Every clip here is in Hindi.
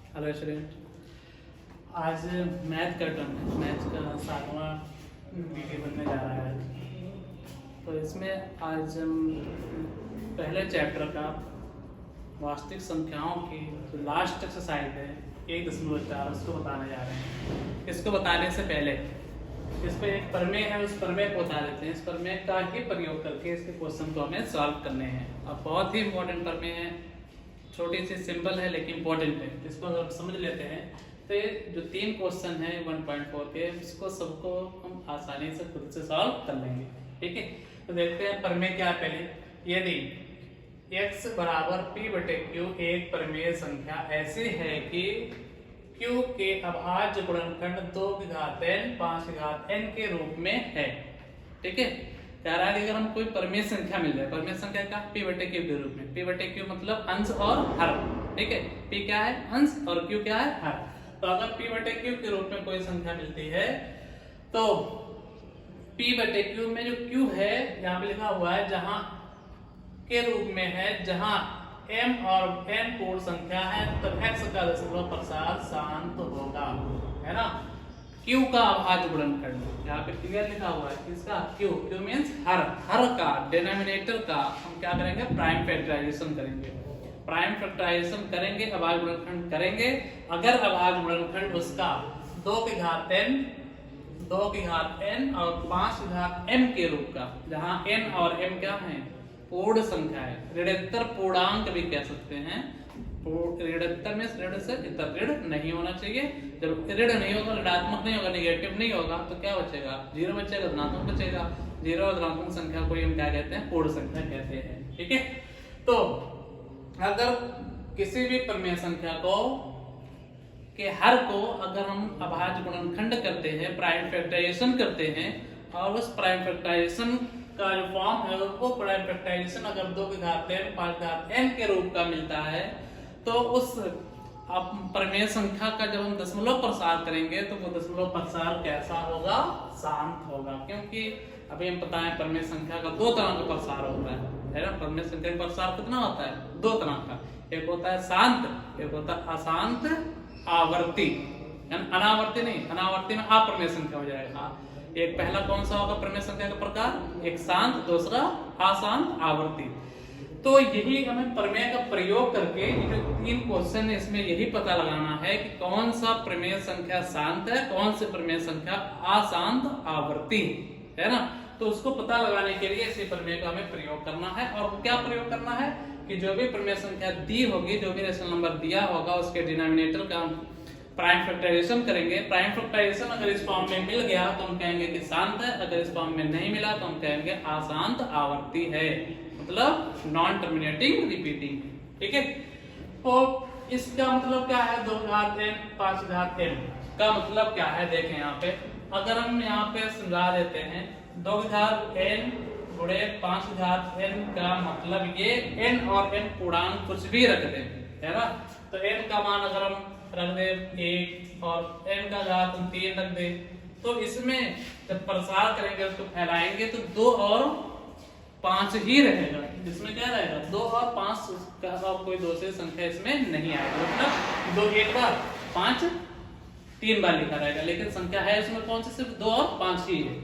हेलो स्टूडेंट, आज मैथ का टर्म है। मैथ का 7वां वीडियो बनने जा रहा है। तो इसमें आज हम पहले चैप्टर का वास्तविक संख्याओं की जो लास्ट एक्सरसाइज है 1.4 उसको बताने जा रहे हैं। इसको बताने से पहले इस पर एक प्रमेय है, उस प्रमेय को बता देते हैं। इस प्रमेय का ही प्रयोग करके इसके क्वेश्चन को हमें सॉल्व करने हैं। अब बहुत ही इंपॉर्टेंट प्रमेय है, छोटी सी सिंपल है लेकिन इंपॉर्टेंट है। इसको अगर हम समझ लेते हैं तो ये जो 3 क्वेश्चन है 1.4 के, इसको सबको हम आसानी से खुद से सॉल्व कर लेंगे। ठीक है, तो देखते हैं प्रमेय क्या है। पहले यदि x बराबर p बटे q एक प्रमेय संख्या ऐसी है कि q के अभाज्य गुणनखंड 2 की घात n 5 की घात n के रूप में है। ठीक है, कह रहा है कि अगर हम कोई प्रमेय संख्या मिल जाए, प्रमेय संख्या का p बटे q के रूप में। p बटे q मतलब अंश और हर। ठीक है, p क्या है अंश और q क्या है हर। तो अगर p बटे q के रूप में कोई संख्या मिलती है तो p बटे q में जो q है यहाँ पे लिखा हुआ है जहां के रूप में है, जहां m और n पूर्ण संख्या है तो x का दशमलव प्रसार शांत होगा, है ना। q का अभाज्य गुणनखंड यहाँ पे क्लियर लिखा हुआ है, किसका q मींस हर का डिनोमिनेटर का हम क्या करेंगे प्राइम फैक्टराइजेशन करेंगे। प्राइम फैक्टराइजेशन करेंगे, अभाज्य गुणनखंड करेंगे। अगर अभाज्य गुणनखंड उसका 2 की घात n और 5 की घात m के रूप का, जहां n और m क्या है पूर्ण संख्या है, ऋणोत्तर पूर्णांक भी कह सकते हैं। ऋणोत्तर में ऋण से इतर ऋण नहीं होना चाहिए। जब ऋण नहीं होगा, ऋणात्मक नहीं होगा, निगेटिव नहीं होगा तो क्या बचेगा, 0 बचेगा, धनात्मक बचेगा। 0 और धनात्मक संख्या को हम क्या कहते हैं पूर्ण संख्या कहते हैं। ठीक है, तो अगर किसी भी प्रमेय संख्या को के हर को अगर हम अभाज्य गुणनखंड करते हैं, प्राइम फैक्टराइजेशन करते हैं, और उस प्राइम फैक्टराइजेशन का जो फॉर्म है वो प्राइम फैक्टराइजेशन अगर 2 की घात n 5 की घात n के रूप का मिलता है तो उस अब प्रमेय संख्या का जब हम दशमलव प्रसार करेंगे तो वो दशमलव प्रसार कैसा होगा, शांत होगा। क्योंकि अभी हम पता है प्रमेय संख्या का 2 तरह का प्रसार होता है ना। प्रमेय संख्या का प्रसार कितना होता है, 2 तरह का। एक होता है शांत, एक होता है अशांत आवर्ती। अनावर्ती नहीं, अनावर्ती में अप्रमेय संख्या हो जाएगा। एक पहला कौन सा होगा प्रमेय संख्या का प्रकार, एक शांत, दूसरा अशांत आवर्ती। तो यही हमें प्रमेय का प्रयोग करके जो 3 क्वेश्चन है इसमें यही पता लगाना है कि कौन सा प्रमेय संख्या शांत है, कौन सी प्रमेय संख्या अशांत आवर्ती है ना। तो उसको पता लगाने के लिए इसी प्रमेय का हमें प्रयोग करना है। और क्या प्रयोग करना है कि जो भी प्रमेय संख्या दी होगी, जो भी रेशनल नंबर दिया होगा, उसके डिनोमिनेटर का प्राइम फैक्टराइजेशन करेंगे। प्राइम फैक्टराइजेशन अगर इस फॉर्म में मिल गया तो हम कहेंगे कि शांत है, अगर इस फॉर्म में नहीं मिला तो हम कहेंगे अशांत आवर्ती है, मतलब नॉन टर्मिनेटिंग रिपीटिंग। ठीक है, तो इसका मतलब क्या है, 2 घात n 5 घात n का मतलब क्या है देखें यहाँ पे। अगर हम यहाँ पे समझा देते हैं 2 घात n गुणे 5 घात n का मतलब ये n और n पूर्णांक कुछ भी रख दें, है ना। तो n का मान अगर हम रख दे 1 और n का घात हम 3 रख दे, तो इसमें जब प्रसार करेंगे उसको फैलाएंगे तो 2 और 5 ही रहेगा। इसमें क्या रहेगा 2 और 5 का कोई दूसरी संख्या इसमें नहीं आएगा। मतलब 2 एक बार 5 3 बार लिखा रहेगा, लेकिन संख्या है इसमें कौन सी, सिर्फ 2 और 5 ही है।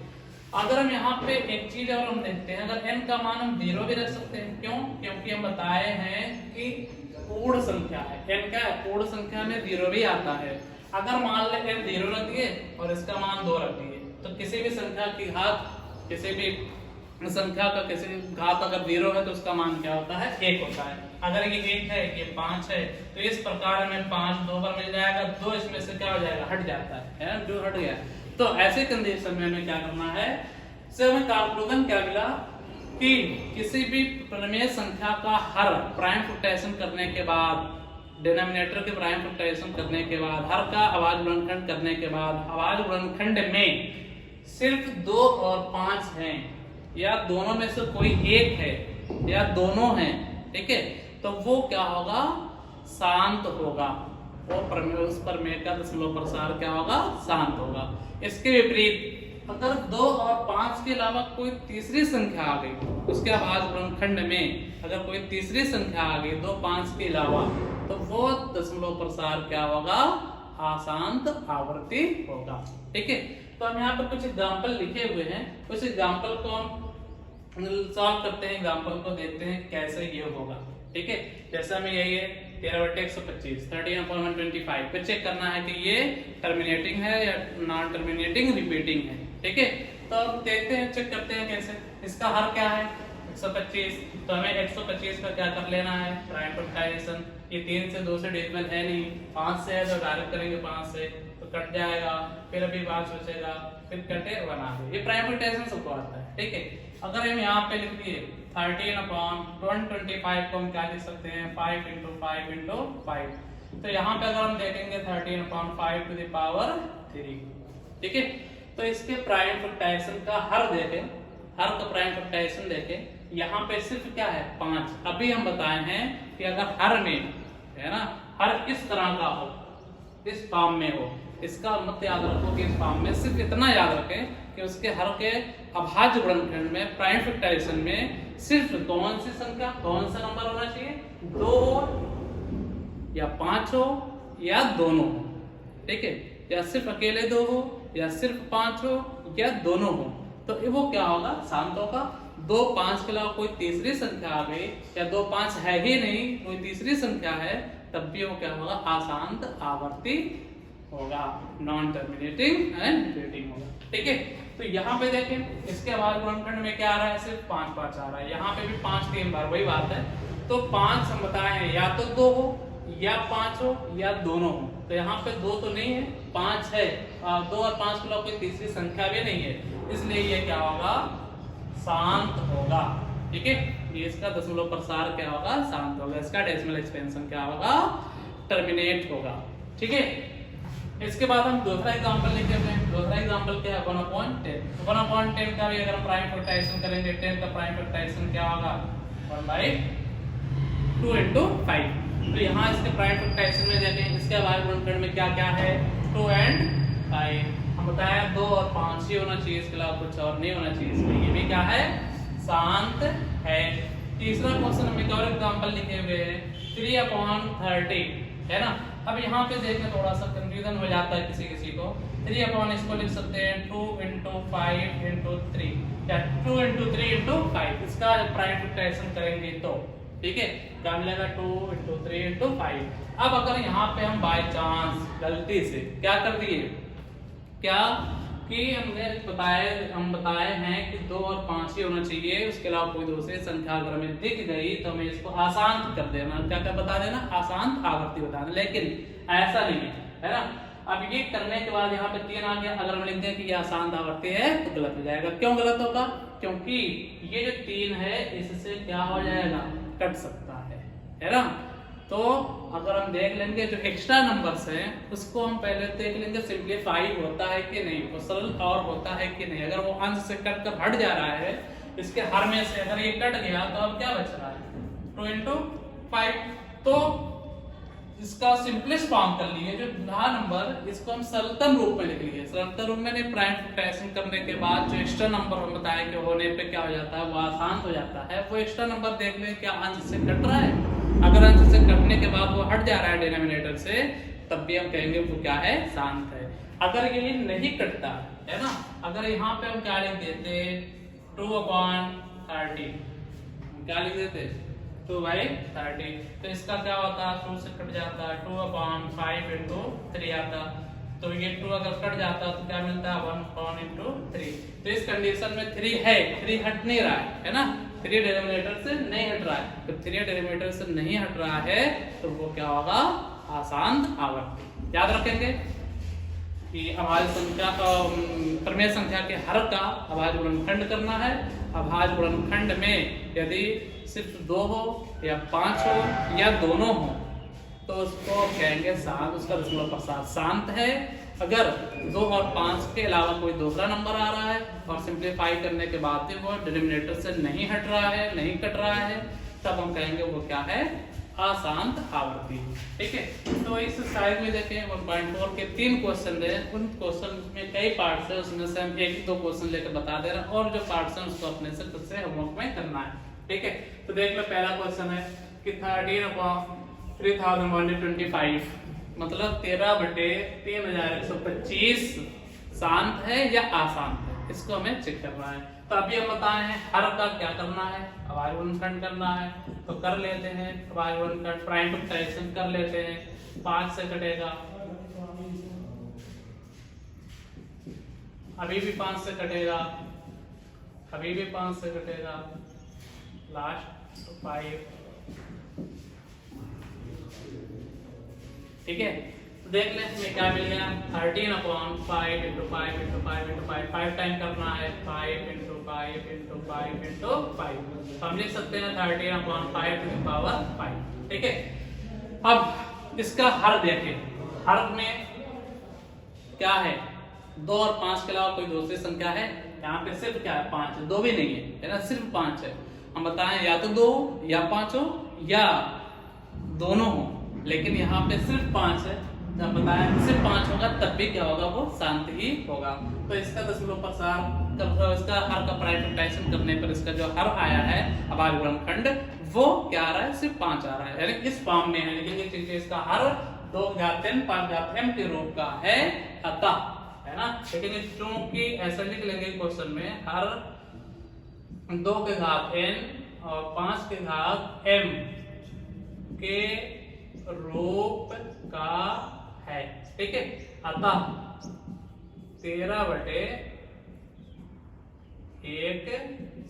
अगर हम यहाँ पे एक चीज और हम देखते हैं, अगर n का मान हम 0 भी रख सकते हैं। क्यों, क्योंकि हम बताए हैं कि पूर्ण संख्या है, n क्या है पूर्ण संख्या में 0 भी आता है। अगर मान ले n 0 रख दिए और इसका मान 2 रख दिए तो किसी भी संख्या की घात, किसी भी संख्या का किसी घात अगर 0 है तो उसका मान क्या होता है 1 होता है। अगर ये 1 है, ये 5 है, तो इस प्रकार हमें 5 2 बार मिल जाएगा, 2 इसमें से क्या हो जाएगा हट जाता है ना, जो हट गया। तो ऐसे कंडीशन में हमें क्या करना है, से हमें कंक्लूजन क्या मिला कि किसी भी प्रमेय संख्या का हर प्राइम फैक्टराइजेशन करने के बाद, डिनोमिनेटर के प्राइम फैक्टराइजेशन करने के बाद, हर का अभाज्य गुणनखंड करने के बाद, अभाज्य गुणनखंड में सिर्फ 2 और 5 हैं या दोनों में से कोई एक है या दोनों हैं, ठीक है, तो वो क्या होगा शांत होगा। वो प्रमेय, उस प्रमेय का दशमलव प्रसार क्या होगा, शांत होगा। इसके विपरीत अगर 2 और 5 के अलावा कोई तीसरी संख्या आ गई, उसके अभाज्य गुणनखंड में अगर कोई तीसरी संख्या आ गई 2 5 के अलावा, तो वो दशमलव प्रसार क्या होगा, अशांत आवर्ती होगा। ठीक है, तो हम यहाँ पर कुछ एग्जाम्पल लिखे हुए हैं, उस एग्जाम्पल को हम सॉल्व करते हैं, एग्जाम्पल को देखते हैं कैसे ये होगा। ठीक है, जैसे हमें यही है 13/125 13/125 फिर चेक करना है कि ये टर्मिनेटिंग है या नॉन टर्मिनेटिंग रिपीटिंग है। ठीक है, तो अब देखते हैं, चेक करते हैं कैसे। इसका हर क्या है 125, तो हमें 125 का क्या कर लेना है, प्राइम फैक्टराइजेशन। ये 3 से 2 से डिविजिबल है नहीं, 5 से है तो डायरेक्ट करेंगे 5 से तो कट जाएगा, फिर अभी बात सोचेगा, फिर कटे बना दे, ये प्राइम फैक्टराइजेशन सबको आता है। ठीक है, अगर हम यहाँ पे लिख दिए 13/125 को हम क्या लिख सकते हैं 5 × 5 × 5, तो यहाँ पे अगर हम देखेंगे 13/5 to the power 3। ठीक है, तो इसके प्राइम फैक्टराइजेशन का हर देखें, हर का प्राइम फैक्टराइजेशन देखें, यहाँ पे सिर्फ क्या है 5। अभी हम बताए हैं कि अगर हर में है ना, हर इस तरह का हो, इस फॉर्म में हो, इसका मत याद रखो कि इस फॉर्म में सिर्फ इतना याद रखें कि उसके हर के अभाज्य गुणनखंड में प्राइम फैक्टराइजेशन में सिर्फ कौन सी संख्या, कौन सा नंबर होना चाहिए, 2 हो या 5 हो या दोनों हो। ठीक है, या सिर्फ अकेले 2 हो या सिर्फ 5 हो या दोनों हो, तो वो क्या होगा, शांत होगा। 2 5 के अलावा कोई तीसरी संख्या आ गई या 2 5 है ही नहीं, कोई तीसरी संख्या है, तब भी वो क्या होगा, अशांत आवर्ती होगा, नॉन टर्मिनेटिंग एंड रिपीटिंग होगा। ठीक है, तो यहाँ पे देखें इसके अभाज्य गुणनखंड में क्या आ रहा है, सिर्फ 5 5 आ रहा है, यहाँ पे भी 5 3 बार, वही बात है। तो 5 हम बताए हैं या तो 2 हो या 5 हो या दोनों हो, तो यहाँ पे 2 तो नहीं है, 5 है, 2 और 5 के अलावा कोई तीसरी संख्या भी नहीं है, इसलिए ये क्या होगा, शांत होगा। ठीक है, ये इसका दशमलव प्रसार क्या होगा, शांत होगा, इसका डेसिमल एक्सपेंशन क्या होगा, टर्मिनेट होगा। ठीक है, इसके बाद हम दूसरा एग्जांपल लेते हैं। दूसरा एग्जांपल क्या है 1/10। 1/10 का भी अगर हम प्राइम फैक्टराइजेशन करेंगे, 10 का प्राइम फैक्टराइजेशन क्या होगा 1/2 × 5। तो यहाँ इसके प्राइम फैक्टराइजेशन में देखें, इसके अभाज्य गुणनखंड में क्या क्या है 2 and 5। हम बताया 2 और 5 ही होना चाहिए, इसके अलावा कुछ और नहीं होना चाहिए, इसमें ये भी क्या है, शांत है। तीसरा क्वेश्चन हम एक और एग्जांपल लिखे हुए हैं 3/30 है ना। अब यहाँ पे देखें थोड़ा सा कंफ्यूजन हो जाता है किसी किसी को, 3 इसको लिख सकते हैं 2 × 5 × 3 या 2 × 3 × 5, इसका प्राइम फैक्टराइजेशन करेंगे तो ठीक है क्या मिलेगा 2 × 3 × 5। अब अगर यहाँ पे हम बाय चांस गलती से क्या कर दिए, क्या कि हम बताए हैं कि 2 और 5 ही होना चाहिए, उसके अलावा कोई दूसरी संख्या अगर हमें दिख गई तो हमें इसको अशांत कर देना, क्या क्या बता देना, अशांत आवर्ती बता देना। लेकिन ऐसा नहीं है ना। अब ये करने के बाद यहाँ पे 3 आ गया, अगर हम लिख दें कि ये अशांत आवर्ती है तो गलत हो जाएगा। क्यों गलत होगा, क्योंकि ये जो 3 है इससे क्या हो जाएगा, कट सकता है ना। तो अगर हम देख लेंगे जो एक्स्ट्रा नंबर्स हैं उसको हम पहले देख लेंगे सिंप्लीफाई होता है कि नहीं, वो सरल और होता है कि नहीं। अगर वो अंश से कट कर हट जा रहा है, इसके हर में से अगर ये कट गया तो अब क्या बच रहा है 2 × 5। तो इसका सिंपलेस्ट फॉर्म कर लिए, जो रहा नंबर इसको हम सरलतम रूप में लिख लिए। सरलतम रूप में प्राइम फैक्टराइजेशन करने के बाद जो एक्स्ट्रा नंबर हम बताया कि होने पे क्या हो जाता है, वो अशांत हो जाता है। वो एक्स्ट्रा नंबर देख लें क्या अंश से कट रहा है, अगर अंश से कटने के बाद वो हट जा रहा है डिनोमिनेटर से, तब भी हम कहेंगे वो क्या है, शांत है। अगर ये नहीं कटता है ना, अगर यहाँ पे हम क्या लिख देते 2/30, क्या लिख देते 2/30, तो इसका क्या होता है 2 से कट जाता है 2/5 × 3 आता, तो ये 2 अगर कट जाता तो क्या मिलता है 1 × 3। तो इस कंडीशन में 3 है, 3 हट नहीं रहा है ना, 3 डिनोमिनेटर से नहीं हट रहा है। तो 3 डिनोमिनेटर से नहीं हट रहा है तो वो क्या होगा, अशांत आवर्ती। याद रखेंगे कि अभाज्य संख्या का प्रमेय संख्या के हर का अभाज्य गुणनखंड करना है। अभाज्य गुणनखंड में यदि सिर्फ 2 हो या 5 हो या दोनों हो तो उसको कहेंगे शांत, उसका दशमलव प्रसार शांत है। अगर 2 और 5 के अलावा कोई दूसरा नंबर आ रहा है और सिंप्लीफाई करने के बाद भी वो डिनोमिनेटर से नहीं हट रहा है, नहीं कट रहा है, तब हम कहेंगे वो क्या है, अशांत आवर्ती। ठीक है, तो इस स्लाइड में देखें 1.4 के 3 क्वेश्चन है, उन क्वेश्चन में कई पार्ट्स है, उसमें से हम 1-2 क्वेश्चन लेकर बता दे रहे हैं और जो पार्ट्स हैं उसको अपने से खुद से होमवर्क में करना है। ठीक है, तो देख लो पहला क्वेश्चन है कि 13/30 3025 मतलब 13/3125 शांत है या अशांत है, इसको हमें चेक करना है। तो अभी हम बताए हैं हर का क्या करना है, अभाज्य गुणनखंड करना है, तो कर लेते हैं। अभाज्य गुणनखंड प्राइम फैक्टराइजेशन कर लेते हैं। 5 से कटेगा, अभी भी 5 से कटेगा, अभी भी 5 से कटेगा, लास्ट 5। ठीक है, तो देख ले हमें क्या मिल गया। 13/5 × 5 × 5 × 5 5 टाइम करना है, 5 × 5 × 5 × 5। तो हम लिख सकते हैं 13/5 ठीक है। अब इसका हर देखें, हर में क्या है, 2 और 5 के अलावा कोई दूसरी संख्या है? यहाँ पे सिर्फ क्या है, 5 है, 2 भी नहीं है ना, सिर्फ 5 है। हम बताएं या तो 2 या 5 हो या दोनों हो, लेकिन यहाँ पे सिर्फ 5 है। जब बताया सिर्फ 5 होगा तब भी क्या होगा, वो शांत ही होगा। तो इसका दशमलव प्रसार, इसका हर का प्राइम फैक्टराइजेशन करने पर इसका जो हर आया है अभाज्य गुणनखंड, वो क्या आ रहा है, सिर्फ 5 आ रहा है, यानी इस फॉर्म में है। लेकिन ये इसका हर 2n 5m के रूप का है, अतः है ना। लेकिन चूंकि ऐसा लिख लेंगे क्वेश्चन में, हर 2n और 5m के रूप का है, ठीक है। अतः 13/1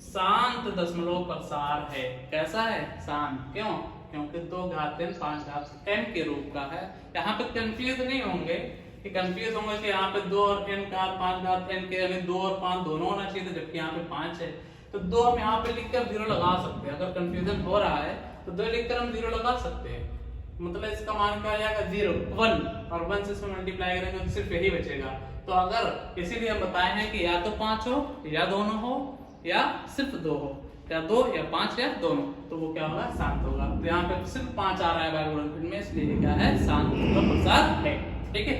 शांत दशमलव प्रसार है। कैसा है, शांत। क्यों? क्योंकि 2n 5m के रूप का है। यहाँ पे कंफ्यूज नहीं होंगे कि कंफ्यूज होंगे कि यहाँ पे 2 और n का 5n के, यानी 2 और 5 दोनों होना चाहिए, जबकि यहाँ पे 5 है। तो 2 हम यहाँ पे लिखकर 0 लगा सकते हैं। अगर कंफ्यूजन हो रहा है तो 2 लिखकर हम 0 लगा सकते हैं। मतलब इसका मान क्या आ जाएगा, 0 1, और 1 से इसमें मल्टीप्लाई करेंगे तो सिर्फ यही बचेगा। तो अगर, इसीलिए हम बताए हैं कि या तो 5 हो या दोनों हो या सिर्फ 2 हो, या 2 या 5 या दोनों, तो वो क्या होगा, शांत होगा। तो यहाँ पे सिर्फ 5 आ रहा है अभाज्य गुणनखंड में, इसलिए क्या है, शांत दशमलव प्रसार है, ठीक है।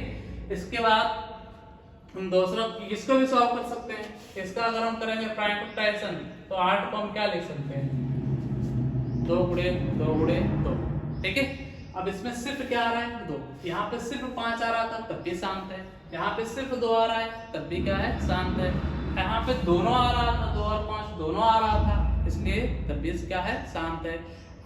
इसके बाद हम दूसरा इसको भी सॉल्व कर सकते हैं। इसका अगर हम करेंगे प्राइम फैक्टराइजेशन, तो 8 को हम क्या लिख सकते हैं, 2 × 2 × 2, ठीक है। अब इसमें सिर्फ क्या आ रहा है, 2। यहाँ पे सिर्फ 5 आ रहा था तब भी शांत है, यहाँ पे सिर्फ 2 आ रहा है तब भी क्या है, शांत है। यहाँ पे दोनों आ रहा था, 2 और 5 दोनों आ रहा था, इसलिए तब भी क्या है, शांत है।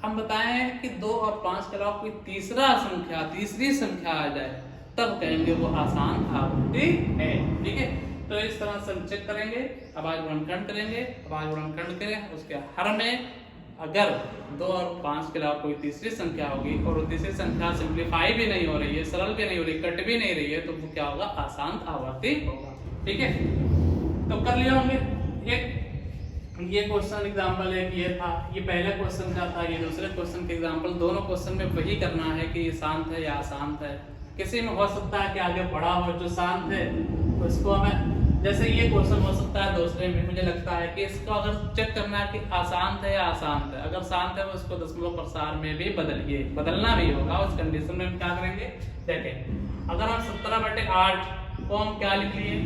हम बताए हैं कि 2 और 5 के अलावा कोई तीसरी संख्या आ जाए तब कहेंगे वो अशांत आवृत्ति है, ठीक है। तो इस तरह से हम चेक करेंगे, अभाज्य गुणनखंड करेंगे, अभाज्य गुणनखंड करें, उसके हर में अगर 2 और 5 के अलावा कोई तीसरी संख्या होगी और वो तीसरी संख्या सिंप्लीफाई भी नहीं हो रही है, सरल भी नहीं हो रही, कट भी नहीं रही है, तो वो क्या होगा, अशांत आवर्ती होगा, ठीक है। तो कर लिया होंगे। एक ये क्वेश्चन एग्जांपल एक ये था, ये पहले क्वेश्चन का था, ये दूसरे क्वेश्चन के एग्जांपल। दोनों क्वेश्चन में वही करना है कि ये शांत है या अशांत है। किसी में हो सकता है कि आगे बढ़ा हो जो शांत है, उसको हमें, जैसे ये क्वेश्चन हो सकता है दूसरे में, मुझे लगता है कि इसको अगर चेक करना है कि अशांत है या अशांत है, अगर शांत है तो इसको दशमलव प्रसार में भी बदलना भी होगा। उस कंडीशन में हम क्या करेंगे, देखें, अगर हम 17/8 को हम क्या लिख लिए,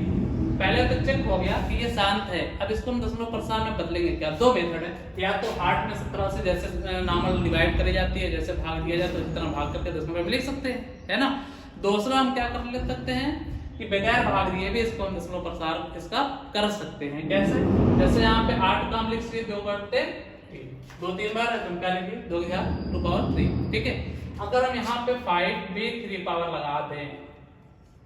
पहले तो चेक हो गया कि ये शांत है। अब इसको हम दशमलव प्रसार में बदलेंगे क्या, 2 मेथड है, या तो 8 में 17 से जैसे नॉर्मल डिवाइड करी जाती है, जैसे भाग दिया जाए तो इस तरह भाग करके दशमलव में लिख सकते हैं, है ना। दूसरा हम क्या कर ले सकते हैं कि बगैर भाग दिए भी इसको हम दशमलव प्रसार इसका कर सकते हैं। कैसे, जैसे यहाँ पे 8 का हम लिख सकते 2/3, 2 3 बार है, तुम क्या लिखिए 2⁵, ठीक है। अगर हम यहाँ पे 5 भी 3 पावर लगा दें,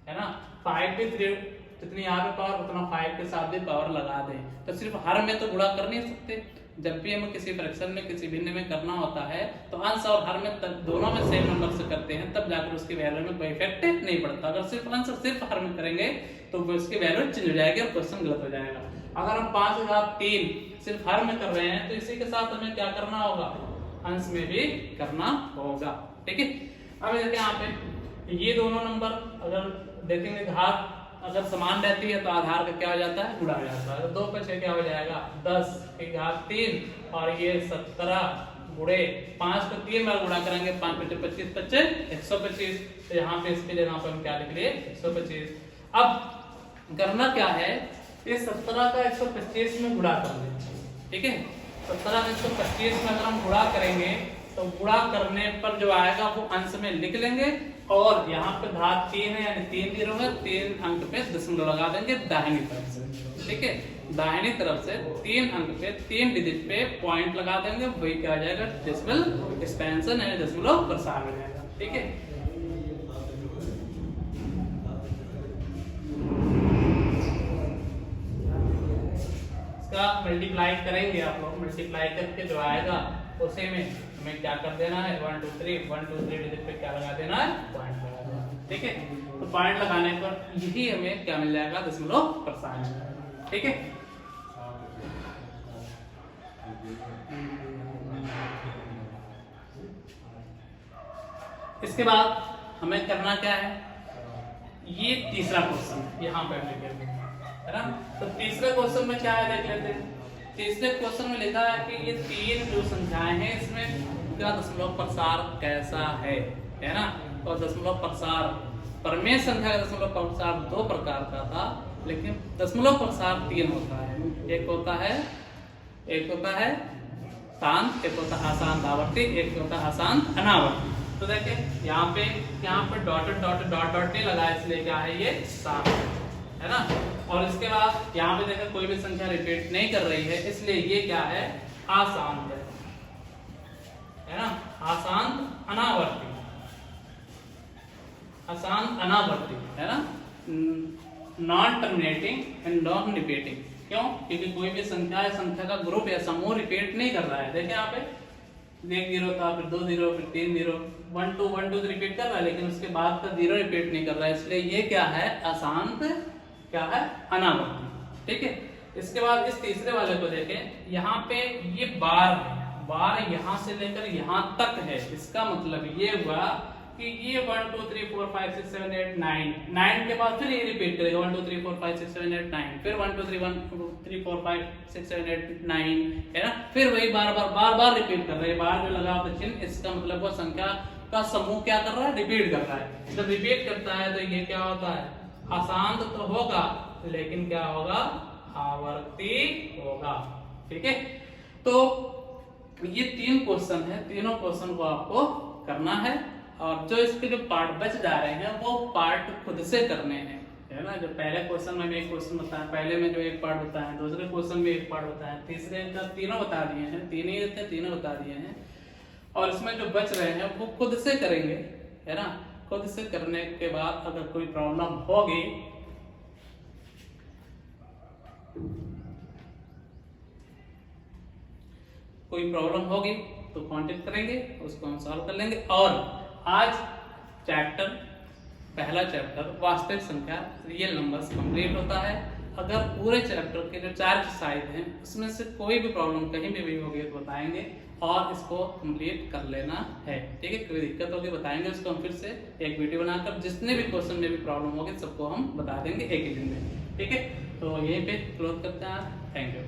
है ना, 5 भी 3, जितनी यहाँ पे पावर उतना 5 के साथ भी पावर लगा दें, तो सिर्फ हर में तो गुणा कर नहीं सकते। जब भी हमें किसी फ्रैक्शन में, किसी भिन्न में करना होता है तो अंश और हर में दोनों में सेम नंबर से करते हैं, तब जाकर उसकी वैल्यू में कोई इफेक्ट नहीं पड़ता। अगर सिर्फ अंश और सिर्फ हर में करेंगे तो उसकी वैल्यू चेंज हो जाएगी और क्वेश्चन गलत हो जाएगा। अगर हम 5/3 सिर्फ हर में कर रहे हैं तो इसी के साथ हमें क्या करना होगा, अंश में भी करना होगा, ठीक है। अब देखिए यहाँ पे ये दोनों नंबर अगर देखेंगे, घात अगर समान रहती है तो आधार का क्या हो जाता है, गुणा हो जाता है। तो 2 पे 6 क्या हो जाएगा, 10⁻3, और ये 17 गुणे 5 को 3 बार गुणा करेंगे, 5 × 25 25 125। तो यहाँ पे इसके जगह पे हम क्या लिख लिए, 125। अब करना क्या है, इस 17 का 125 में गुणा कर लेंगे, ठीक है। 17 का 125 में अगर हम गुणा करेंगे तो गुणा करने पर जो आएगा वो अंश में लिख लेंगे, और यहाँ पे घात 3 है यानी 3 जीरो है, 3 अंक पे दशमलव लगा देंगे दाहिनी तरफ से। ठीक है, दाहिनी तरफ से 3 अंक पे 3 डिजिट पे पॉइंट लगा देंगे, वही क्या आ जाएगा डेसिमल एक्सपेंशन यानी दशमलव प्रसार हो जाएगा। ठीक है, इसका मल्टीप्लाई करेंगे आप लोग, मल्टीप्लाई करके जो आएगा उसे में हमें क्या कर देना है 1 2 3 डिजिट पे क्या लगा देना है पॉइंट लगा देना है। ठीक है, तो पॉइंट लगाने पर यही हमें क्या मिल जाएगा दशमलव प्रसार। ठीक है, इसके बाद हमें करना क्या है, ये तीसरा क्वेश्चन यहाँ पे है ना। तो तीसरे क्वेश्चन में क्या है देख लेते हैं। तीसरे क्वेश्चन में लिखा है कि ये 3 जो संख्याएं हैं इसमें का दशमलव प्रसार कैसा है ना। और दशमलव प्रसार परमेय संख्या का दशमलव प्रसार 2 प्रकार का था, लेकिन दशमलव प्रसार 3 होता है। एक होता है शांत, एक होता है अशांत आवर्ती, एक होता है अशांत अनावर्ती। तो देखें यहाँ पे डॉट नहीं लगा, इसलिए क्या है ये शांत है ना। और इसके बाद यहाँ पे देखें कोई भी संख्या रिपीट नहीं कर रही है, इसलिए ये क्या है अशांत है ना। अशांत अनावर्ती है ना। Non terminating and non repeating. क्यों? क्योंकि कोई भी संख्या का ग्रुप या समूह रिपीट नहीं कर रहा है। देखिए यहाँ पे 1 0 था, फिर 2 0, फिर 3 0, 1 2 1 2 रिपीट कर रहा है, लेकिन उसके बाद का 0 रिपीट नहीं कर रहा है, इसलिए ये क्या है अशांत, क्या है अनावर्ती। ठीक है, इसके बाद इस तीसरे वाले को देखें, यहाँ पे ये बार यहाँ से लेकर यहाँ तक है। इसका मतलब ये हुआ कि ये 1 2 3 4 5 6 7 8 9 के बाद फिर ये रिपीट करेगा 1 2 3 4 5 6 7 8 9, फिर 1 2 3 1 2 3 4 5 6 7 8 9 है ना। फिर वही बार रिपीट कर रहे हैं। बार जो लगा होता चिन्ह, इसका मतलब वो संख्या का समूह क्या कर रहा है, रिपीट कर रहा है। जब रिपीट करता है तो ये क्या होता है, अशांत तो होगा लेकिन क्या होगा, आवर्ती होगा। ठीक है, तो ये 3 क्वेश्चन है, तीनों क्वेश्चन को आपको करना है, और जो इसके जो पार्ट बच जा रहे हैं वो पार्ट खुद से करने हैं, है ना। जो पहले क्वेश्चन में एक क्वेश्चन बताया, पहले में जो एक पार्ट बताया, दूसरे क्वेश्चन में एक पार्ट बताया, तीसरे का तीनों बता दिए हैं, तीनों बता दिए हैं, और इसमें जो बच रहे हैं वो खुद से करेंगे, है ना। खुद से करने के बाद अगर कोई प्रॉब्लम होगी तो कांटेक्ट करेंगे, उसको हम सॉल्व कर लेंगे। और आज पहला चैप्टर वास्तविक संख्या रियल नंबर्स कंप्लीट होता है। अगर पूरे चैप्टर के जो 4 एक्सरसाइज हैं उसमें से कोई भी प्रॉब्लम कहीं भी होगी तो बताएंगे, और इसको कंप्लीट कर लेना है। ठीक है, कोई दिक्कत होगी बताएंगे, उसको हम फिर से एक वीडियो बनाकर जितने भी क्वेश्चन में भी प्रॉब्लम होगी सबको हम बता देंगे एक ही दिन में। ठीक है, तो यहीं पे क्लोज करते हैं। Thank you.